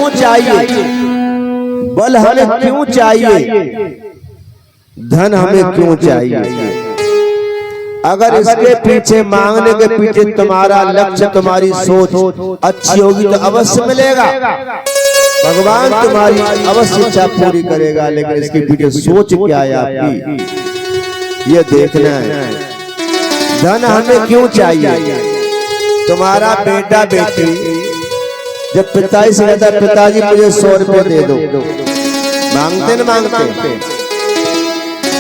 क्यों चाहिए, बल हमें क्यों चाहिए, धन हमें क्यों चाहिए। अगर इसके पीछे, मांगने के पीछे तुम्हारा लक्ष्य, तुम्हारी सोच अच्छी होगी तो अवश्य मिलेगा। भगवान तुम्हारी अवश्य इच्छा पूरी करेगा। लेकिन इसके पीछे सोच क्या है आपकी, ये देखना है। धन हमें क्यों चाहिए। तुम्हारा बेटा बेटी जब पिताजी से कहता है पिताजी मुझे 100 रुपए दे दो, मांगते न मांगते,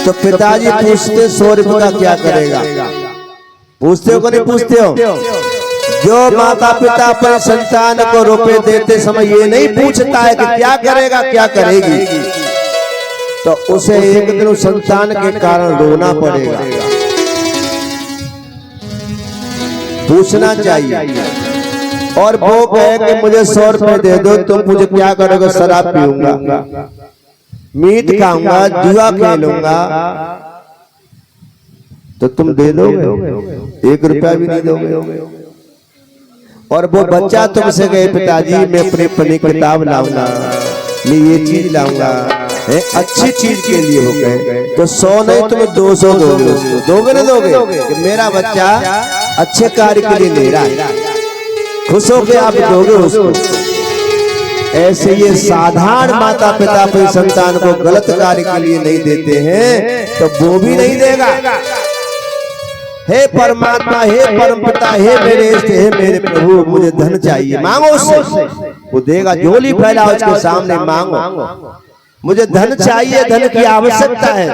तो पिताजी पूछते 100 रुपए का क्या करेगा। पूछते हो कि नहीं पूछते हो। जो माता पिता अपने संतान को रुपए देते समय ये नहीं पूछता है कि क्या करेगा क्या करेगी, तो उसे एक दिन उस संतान के कारण रोना पड़ेगा। पूछना चाहिए। और वो कहे कि मुझे 100 रुपए दे दो, तुम मुझे क्या करोगे। शराब पीऊंगा, मीट खाऊंगा, जुआ खेलूंगा, तो तुम दे दोगे, 1 रुपया भी नहीं दोगे। और वो बच्चा तुमसे कहे पिताजी मैं अपनी किताब लाऊंगा, मैं ये चीज लाऊंगा, अच्छी चीज के लिए हो गए, तो 100 नहीं तुम्हें 200 दोगे। उसको दोगे ना दोगे कि मेरा बच्चा अच्छे कार्य के लिए ले रहा है, खुश होकर आप दोगे उसको। ऐसे ये साधारण माता पिता अपने संतान को गलत कार्य के लिए नहीं देते हैं, तो वो भी नहीं देगा। हे परमात्मा, हे परम पिता, हे मेरे इष्ट, हे मेरे प्रभु, मुझे धन चाहिए, मांगो उससे, वो देगा। झोली फैलाओ उसके सामने, मांगो, मुझे धन चाहिए, धन की आवश्यकता है।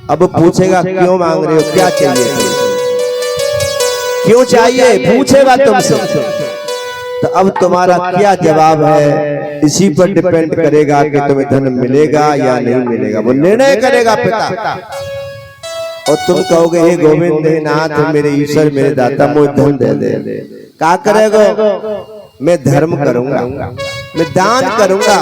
अब पूछेगा क्यों मांग रहे हो, क्या चाहिए, क्यों चाहिए, पूछेगा तुमसे, तो अब तुम्हारा क्या जवाब है इसी पर डिपेंड करेगा कि तुम्हें धन मिलेगा या नहीं मिलेगा। वो निर्णय करेगा पिता। और तुम कहोगे हे गोविंद, हे नाथ, मेरे ईश्वर, मेरे दाता, मुझे धन दे दे। क्या करेगा। मैं धर्म करूंगा, मैं दान करूंगा,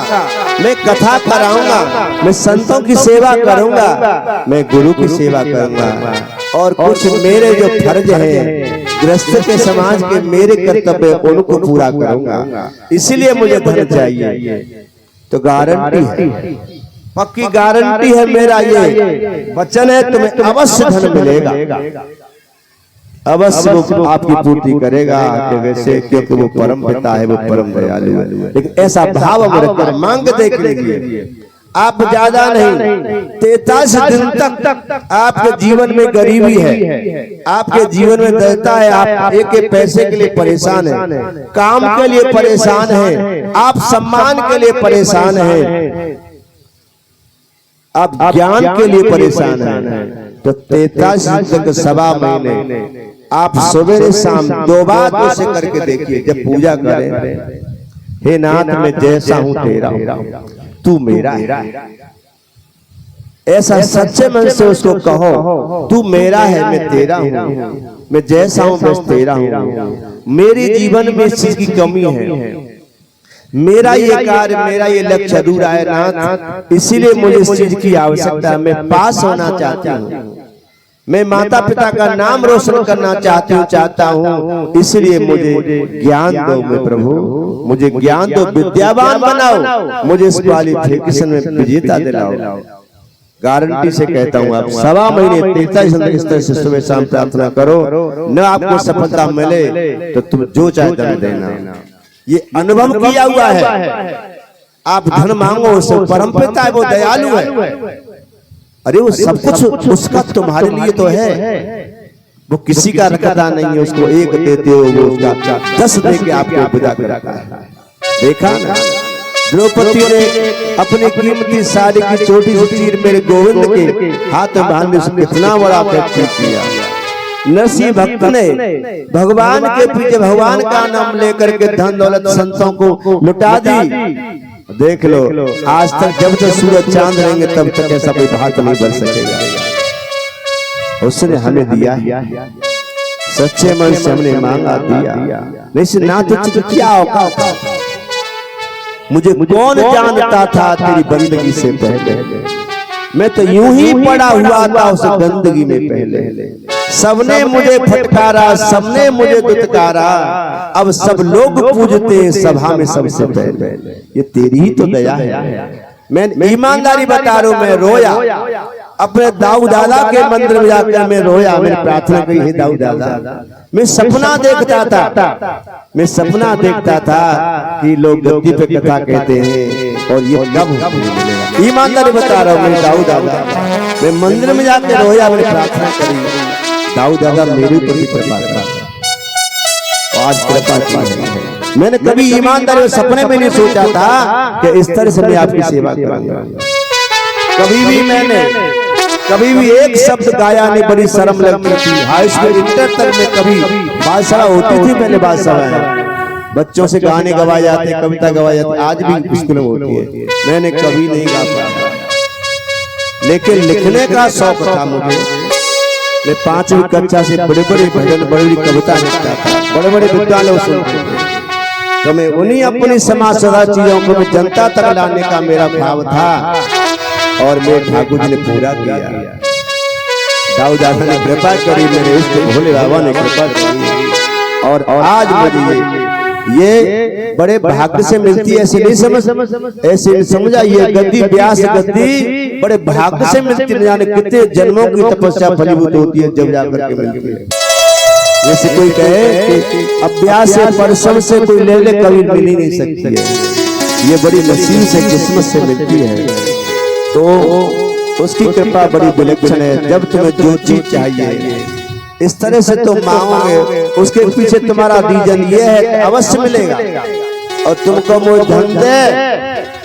मैं कथा कराऊंगा, मैं संतों की सेवा करूंगा, मैं गुरु की सेवा करूंगा, और कुछ मेरे जो फर्ज हैं गृहस्थ के समाज के मेरे कर्तव्य उनको पूरा करूंगा, इसलिए मुझे धन चाहिए। तो गारंटी है, पक्की गारंटी है, मेरा ये वचन है, तुम्हें अवश्य धन मिलेगा, अवश्य वो आपकी पूर्ति करेगा। वैसे क्योंकि वो परम पिता है, वो परम दयालु है। लेकिन ऐसा भाव रखकर मांग देख लीजिए। आप ज्यादा नहीं, 43 दिन तक आपके जीवन में गरीबी है, आपके जीवन में दरिद्रता है, आप एक पैसे के लिए परेशान है, काम के लिए परेशान है, आप सम्मान के लिए परेशान है, आप ज्ञान के लिए परेशान है। तो 43 दिन तक 1.25 महीने आप सवेरे शाम 2 बार उसे करके देखिए। जब पूजा करें, हे नाथ मैं जैसा हूं तेरा हूं, तू मेरा है, ऐसा सच्चे मन से उसको कहो। तू मेरा है, मैं तेरा हूं, मैं जैसा हूं बस तेरा हूं। मेरे जीवन में इस चीज की कमी है, मेरा ये कार्य, मेरा ये लक्ष्य अधूरा है नाथ, इसीलिए मुझे इस चीज की आवश्यकता है। मैं पास होना चाहता हूँ, मैं माता पिता का नाम रोशन करना चाहता हूँ, इसलिए मुझे ज्ञान दो। मैं प्रभु मुझे ज्ञान दो, विद्यावान बनाओ, मुझे इस क्वालिफिकेशन में विजेता दिलाओ। गारंटी से कहता हूँ, आप 1.25 महीने 43 दिन इस तरह से सुबह शाम प्रार्थना करो, न आपको सफलता मिले तो तुम जो चाहे धन देना। ये अनुभव किया हुआ है। आप धन मांगो, उससे परम पिता है, वो दयालु है। अरे वो सब कुछ उसका तुम्हारे लिए तो है, वो किसी का रखता नहीं है। उसको 1 देते हो, वो उसका 10 देके आपको विदा करता है। देखा ना, द्रौपदी ने अपनी कीमती साड़ी की छोटी सी चीर मेरे गोविंद के हाथ में बांधने से कितना बड़ा प्रतीक किया। नरसिंह भक्त ने भगवान के पीछे भगवान का नाम लेकर के धन दौलत संतों को लुटा दी। देख लो, आज तक जब तक सूरज चांद रहेंगे तब तक ऐसा कोई भाग नहीं बन सकेगा। उसने हमें दिया, सच्चे मन से हमने मांगा, दिया। नहीं ना तो क्या औकात, मुझे कौन जानता था तेरी बंदगी से पहले, मैं तो यूं ही पड़ा हुआ था उस गंदगी में पहले। सबने मुझे फटकारा, सबने मुझे दुत्कारा, अब सब लोग पूजते हैं सभा में सबसे पहले। ये तेरी ही तो दया है। मैं ईमानदारी बता रहा हूं, मैं रोया अपने दाऊ दादा के मंदिर में जाकर मैं रोया। मैंने प्रार्थना की, हे दाऊ दादा, मैं सपना देखता था, मैं सपना देखता था कि लोग गद्दी पे कथा कहते हैं और ये कब। ईमानदारी बता रहा हूँ, मेरे दाऊ दादा, मैं मंदिर में जाकर रोया, मैंने प्रार्थना करी, दाऊ दादा मेरे ऊपर भी कृपा कर। आज कृपा की। मैंने कभी ईमानदारी सपने में नहीं सोचा था कि इस तरह से मैं आपकी सेवा करूंगा। कभी भी एक शब्द गाया नहीं, बड़ी शर्म लगती थी। हाई स्कूल इंटर तक में कभी बादशाह होती थी, मैंने बादशाह बच्चों से गाने गवाए जाते, कविता गवाए जाते, आज भी स्कूल में होती है, मैंने कभी नहीं गा पाया। लेकिन लिखने का शौक था मुझे। मैं 5वीं कक्षा से बड़े बड़े भजन, बड़ी बड़ी कविता लिखता था, बड़े बड़े विद्वानों सुनते थे। तो मैं उन्हीं अपनी समाज सेवा चीजों को मैं जनता तक लाने का मेरा भाव था और मेरे ठाकुर जी ने पूरा किया। दाऊ दादा ने कृपा करी, मेरे इष्ट भोले बाबा ने कृपा करी और आज मुझे ये बड़े भाग्य से मिलती है। ऐसे नहीं समझा, ये गद्दी व्यास गद्दी बड़े भाग्य से मिलती है। जाने कितने जन्मों की तपस्या फलीभूत होती है जब जाकर के मिलती है। जैसे कोई कहे कि अभ्यास से परिश्रम से कोई ले ले, कभी मिल ही नहीं सकती है। ये बड़ी नसीब से किस्मत से मिलती है, तो उसकी कृपा बड़ी विलक्षण है। जब तुम्हें जो चीज चाहिए इस तरह से तुम मांगोगे, उसके पीछे तुम्हारा रीजन ये है, अवश्य मिलेगा। और तुमको वो धन दे,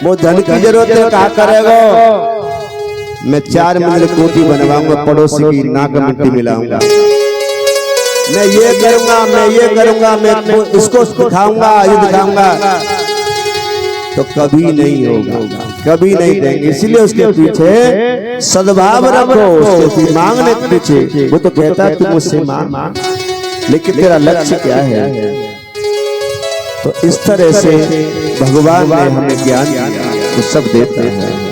वो धन की जरूरत है, कहा करेगा? मैं 4 मंजिल कोठी बनवाऊंगा, पड़ोसी की नाक मिट्टी मिलाऊंगा, मैं ये करूंगा, मैं ये करूंगा, मैं उसको दिखाऊंगा, ये दिखाऊंगा, तो कभी नहीं होगा, कभी नहीं देंगे। इसलिए उसके पीछे सद्भाव रखो, उसके मांगने के पीछे। वो तो कहता है तू मुझसे मांग, लेकिन तेरा लक्ष्य क्या है? तो इस तरह से भगवान ने हमें ज्ञान दिया, तो सब देता है।